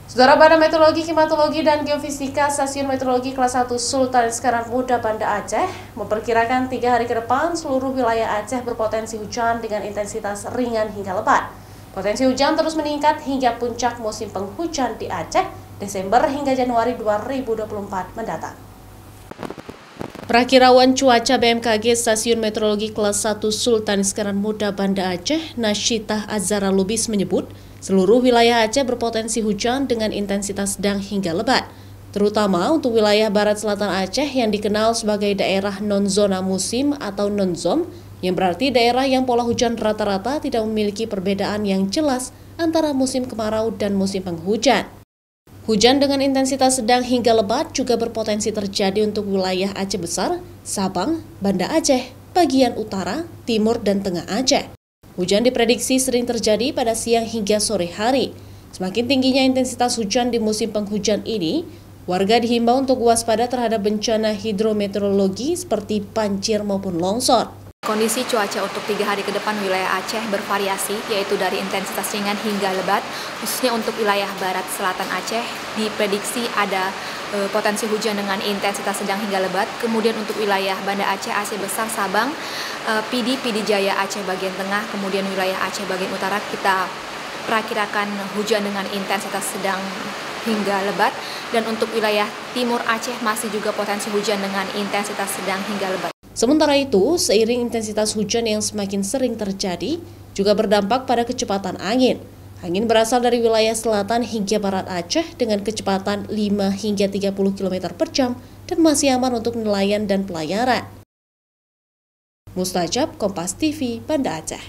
Saudara, Badan Meteorologi, Klimatologi, dan Geofisika Stasiun Meteorologi Kelas 1 Sultan Iskandar Muda Banda Aceh memperkirakan 3 hari ke depan seluruh wilayah Aceh berpotensi hujan dengan intensitas ringan hingga lebat. Potensi hujan terus meningkat hingga puncak musim penghujan di Aceh Desember hingga Januari 2024 mendatang. Perakirawan cuaca BMKG Stasiun Meteorologi Kelas 1 Sultan Iskandar Muda Banda Aceh, Nasyitah Azhara Lubis menyebut, seluruh wilayah Aceh berpotensi hujan dengan intensitas sedang hingga lebat, terutama untuk wilayah barat selatan Aceh yang dikenal sebagai daerah non-zona musim atau non-zom, yang berarti daerah yang pola hujan rata-rata tidak memiliki perbedaan yang jelas antara musim kemarau dan musim penghujan. Hujan dengan intensitas sedang hingga lebat juga berpotensi terjadi untuk wilayah Aceh Besar, Sabang, Banda Aceh, bagian utara, timur, dan tengah Aceh. Hujan diprediksi sering terjadi pada siang hingga sore hari. Semakin tingginya intensitas hujan di musim penghujan ini, warga dihimbau untuk waspada terhadap bencana hidrometeorologi seperti banjir maupun longsor. Kondisi cuaca untuk 3 hari ke depan wilayah Aceh bervariasi, yaitu dari intensitas ringan hingga lebat. Khususnya untuk wilayah barat selatan Aceh diprediksi ada potensi hujan dengan intensitas sedang hingga lebat. Kemudian untuk wilayah Banda Aceh, Aceh Besar, Sabang, PD Jaya Aceh bagian tengah, kemudian wilayah Aceh bagian utara kita perakirakan hujan dengan intensitas sedang hingga lebat. Dan untuk wilayah timur Aceh masih juga potensi hujan dengan intensitas sedang hingga lebat. Sementara itu, seiring intensitas hujan yang semakin sering terjadi, juga berdampak pada kecepatan angin. Angin berasal dari wilayah selatan hingga barat Aceh dengan kecepatan 5 hingga 30 km per jam dan masih aman untuk nelayan dan pelayaran. Mustajab, Kompas TV, Banda Aceh.